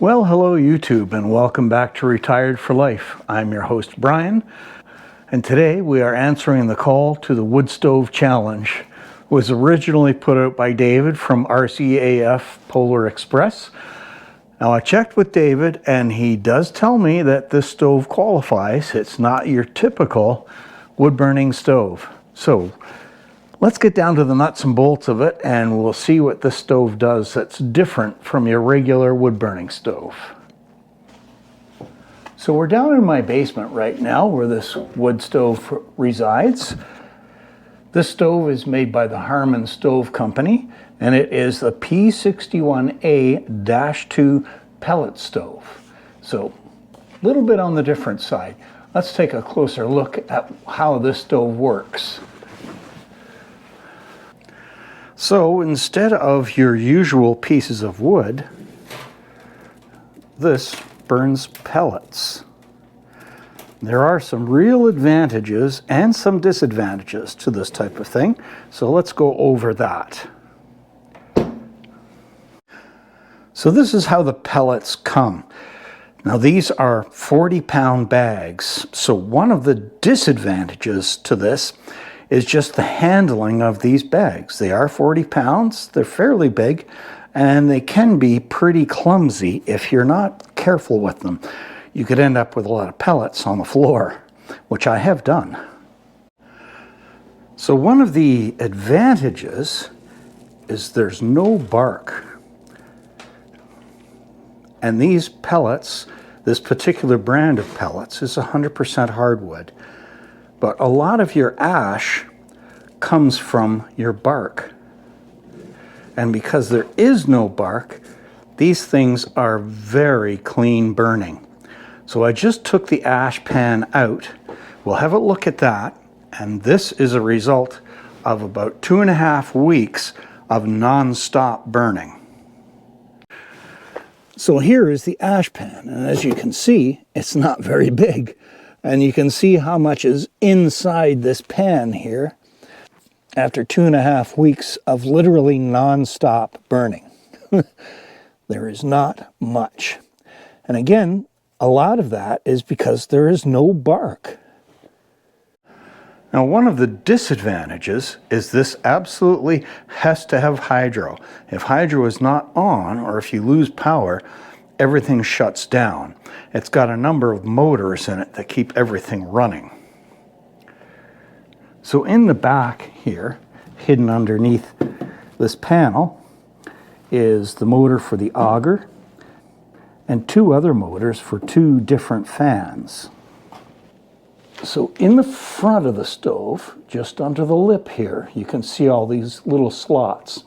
Well, hello YouTube, and welcome back to Retired for Life. I'm your host Brian, and today we are answering the call to the wood stove challenge. It was originally put out by David from RCAF Polar Express. Now I checked with David, and he does tell me that this stove qualifies. It's not your typical wood burning stove. So let's get down to the nuts and bolts of it, and we'll see what this stove does that's different from your regular wood burning stove. So we're down in my basement right now where this wood stove resides. This stove is made by the Harman Stove Company, and it is the P61A-2 pellet stove. So a little bit on the different side. Let's take a closer look at how this stove works. So instead of your usual pieces of wood, this burns pellets. There are some real advantages and some disadvantages to this type of thing, so let's go over that. So this is how the pellets come. Now these are 40-pound bags, so one of the disadvantages to this is just the handling of these bags. They are 40 pounds, they're fairly big, and they can be pretty clumsy if you're not careful with them. You could end up with a lot of pellets on the floor, which I have done. So one of the advantages is there's no bark. And these pellets, this particular brand of pellets, is 100% hardwood. But a lot of your ash comes from your bark. And because there is no bark, these things are very clean burning. So I just took the ash pan out. We'll have a look at that. And this is a result of about 2.5 weeks of non-stop burning. So here is the ash pan. And as you can see, it's not very big. And you can see how much is inside this pan here after 2.5 weeks of literally non-stop burning. There is not much. And again, a lot of that is because there is no bark. Now, one of the disadvantages is this absolutely has to have hydro. If hydro is not on, or if you lose power, everything shuts down. It's got a number of motors in it that keep everything running. So in the back here, hidden underneath this panel, is the motor for the auger and 2 other motors for 2 different fans. So in the front of the stove, just under the lip here, you can see all these little slots.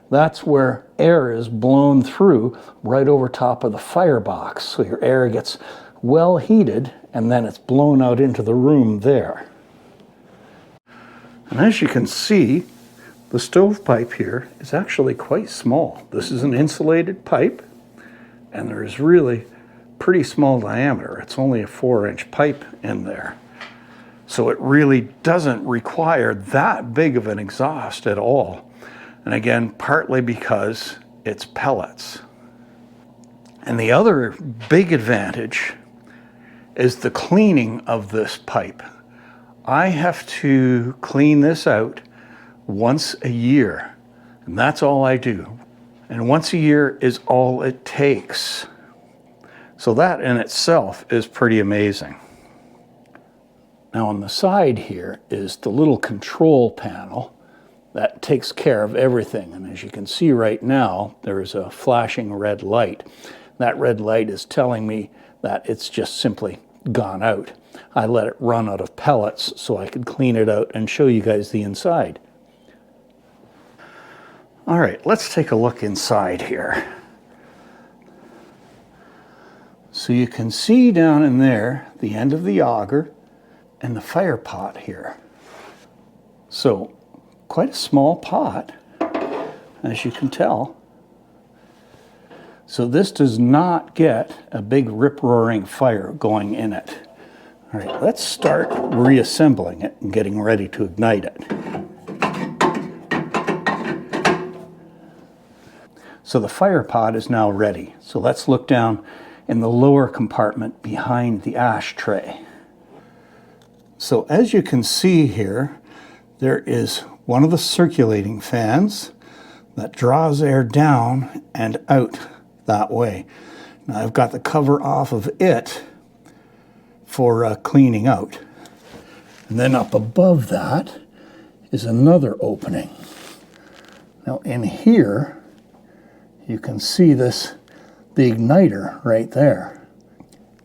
That's where air is blown through right over top of the firebox. So your air gets well heated and then it's blown out into the room there. And as you can see, the stovepipe here is actually quite small. This is an insulated pipe and there's really pretty small diameter. It's only a 4-inch pipe in there. So it really doesn't require that big of an exhaust at all. And again, partly because it's pellets. And the other big advantage is the cleaning of this pipe. I have to clean this out once a year, and that's all I do. And once a year is all it takes. So that in itself is pretty amazing. Now on the side here is the little control panel that takes care of everything. And as you can see right now, there is a flashing red light. That red light is telling me that it's just simply gone out. I let it run out of pellets so I could clean it out and show you guys the inside. All right, let's take a look inside here. So you can see down in there the end of the auger and the fire pot here. So quite a small pot, as you can tell. So this does not get a big rip-roaring fire going in it. All right, let's start reassembling it and getting ready to ignite it. So the fire pot is now ready. So let's look down in the lower compartment behind the ashtray. So as you can see here, there is one of the circulating fans that draws air down and out that way. Now I've got the cover off of it for cleaning out. And then up above that is another opening. Now in here, you can see the igniter right there.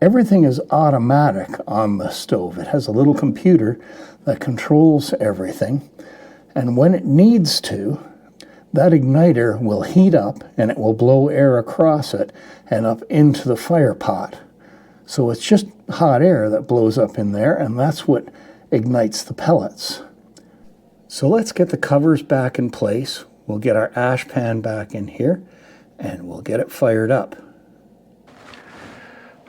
Everything is automatic on the stove. It has a little computer that controls everything. And when it needs to, that igniter will heat up and it will blow air across it and up into the fire pot. So it's just hot air that blows up in there, and that's what ignites the pellets. So let's get the covers back in place. We'll get our ash pan back in here and we'll get it fired up.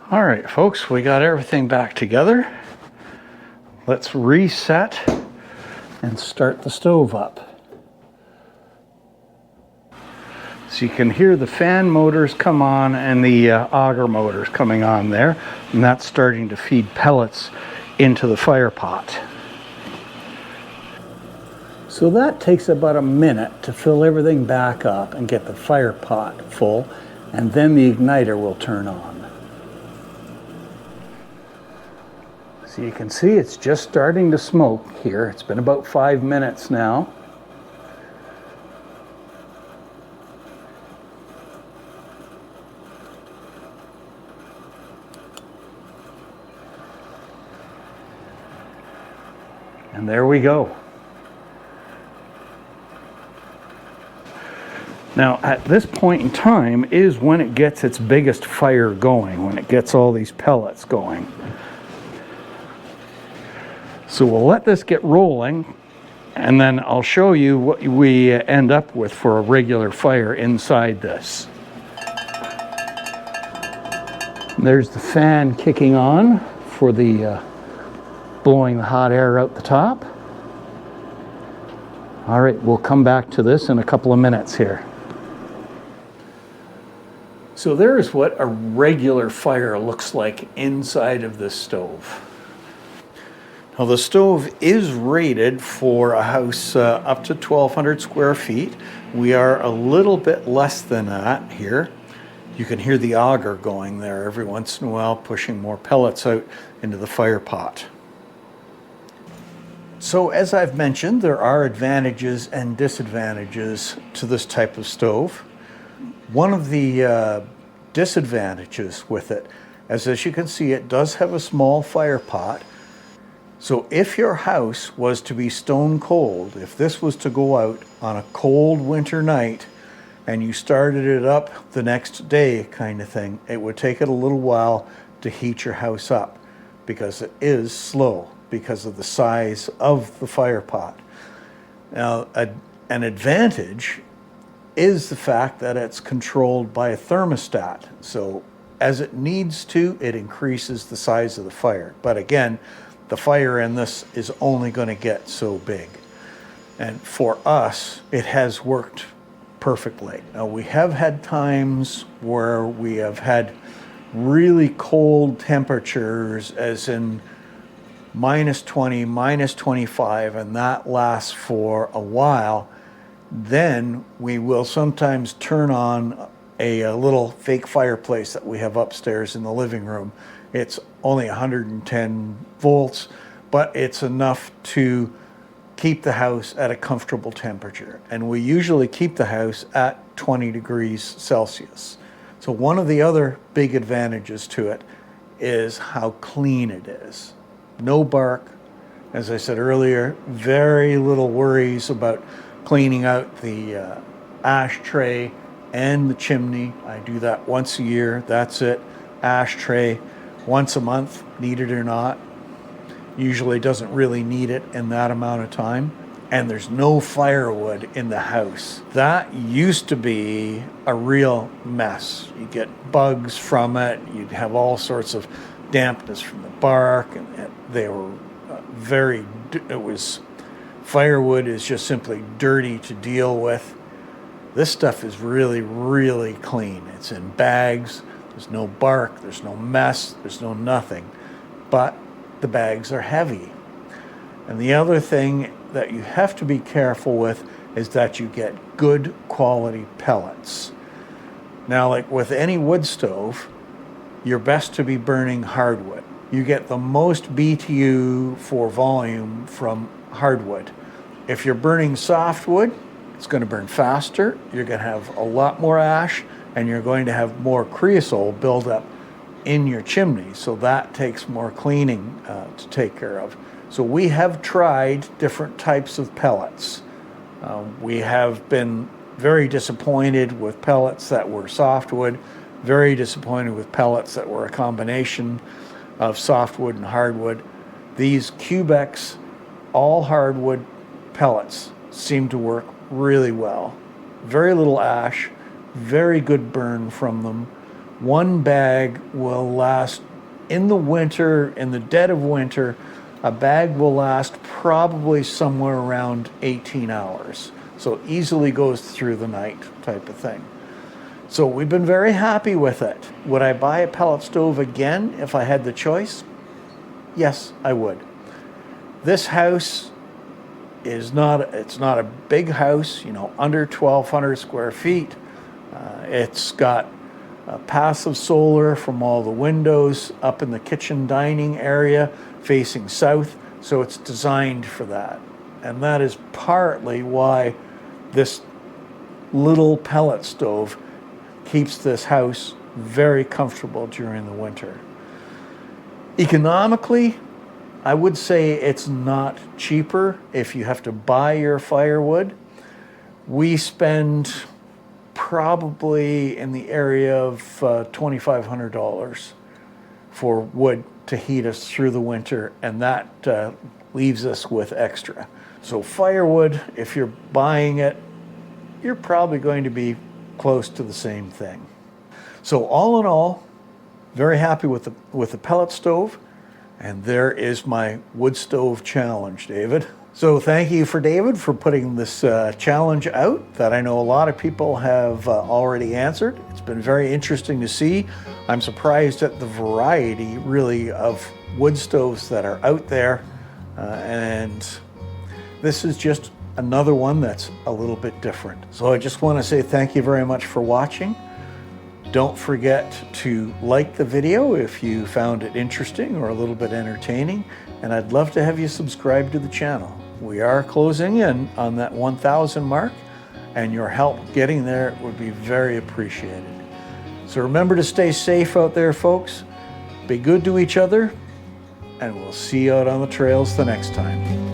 All right, folks, we got everything back together. Let's reset and start the stove up. So you can hear the fan motors come on and the auger motors coming on there, and that's starting to feed pellets into the fire pot. So that takes about a minute to fill everything back up and get the fire pot full, and then the igniter will turn on. So you can see it's just starting to smoke here. It's been about 5 minutes now. And there we go. Now, at this point in time is when it gets its biggest fire going, when it gets all these pellets going. So we'll let this get rolling, and then I'll show you what we end up with for a regular fire inside this. There's the fan kicking on for the blowing the hot air out the top. All right, we'll come back to this in a couple of minutes here. So there's what a regular fire looks like inside of this stove. Now the stove is rated for a house up to 1,200 square feet. We are a little bit less than that here. You can hear the auger going there every once in a while, pushing more pellets out into the fire pot. So as I've mentioned, there are advantages and disadvantages to this type of stove. One of the disadvantages with it, as you can see, it does have a small fire pot. So if your house was to be stone cold, if this was to go out on a cold winter night and you started it up the next day kind of thing, it would take it a little while to heat your house up because it is slow because of the size of the fire pot. Now, an advantage is the fact that it's controlled by a thermostat. So as it needs to, it increases the size of the fire. But again, the fire in this is only going to get so big. And for us, it has worked perfectly. Now, we have had times where we have had really cold temperatures, as in -20, -25, and that lasts for a while. Then we will sometimes turn on a little fake fireplace that we have upstairs in the living room. It's only 110 volts, but it's enough to keep the house at a comfortable temperature. And we usually keep the house at 20 degrees Celsius. So one of the other big advantages to it is how clean it is. No bark. As I said earlier, very little worries about cleaning out the ashtray and the chimney. I do that once a year, that's it. Ashtray once a month, need it or not. Usually doesn't really need it in that amount of time. And there's no firewood in the house. That used to be a real mess. You get bugs from it, you'd have all sorts of dampness from the bark, and they were firewood is just simply dirty to deal with. This stuff is really, really clean. It's in bags, there's no bark, there's no mess, there's no nothing. But the bags are heavy. And the other thing that you have to be careful with is that you get good quality pellets. Now, like with any wood stove, you're best to be burning hardwood. You get the most BTU for volume from hardwood. If you're burning softwood, it's going to burn faster, you're going to have a lot more ash, and you're going to have more creosote build up in your chimney. So that takes more cleaning to take care of. So we have tried different types of pellets. We have been very disappointed with pellets that were softwood, very disappointed with pellets that were a combination of softwood and hardwood. These Cubex all hardwood pellets seem to work really well. Very little ash, very good burn from them. One bag will last in the winter, in the dead of winter, a bag will last probably somewhere around 18 hours. So easily goes through the night type of thing. So we've been very happy with it. Would I buy a pellet stove again if I had the choice? Yes, I would. This house is it's not a big house, you know, under 1,200 square feet. It's got passive solar from all the windows up in the kitchen dining area facing south, so it's designed for that. And that is partly why this little pellet stove keeps this house very comfortable during the winter. Economically, I would say it's not cheaper if you have to buy your firewood. We spend probably in the area of $2,500 for wood to heat us through the winter, and that leaves us with extra. So firewood, if you're buying it, you're probably going to be close to the same thing. So all in all, very happy with the pellet stove, and there is my wood stove challenge, David. So thank you for David for putting this challenge out that I know a lot of people have already answered. It's been very interesting to see. I'm surprised at the variety really of wood stoves that are out there, and this is just another one that's a little bit different. So I just want to say thank you very much for watching. Don't forget to like the video if you found it interesting or a little bit entertaining, and I'd love to have you subscribe to the channel. We are closing in on that 1,000 mark, and your help getting there would be very appreciated. So remember to stay safe out there, folks. Be good to each other, and we'll see you out on the trails the next time.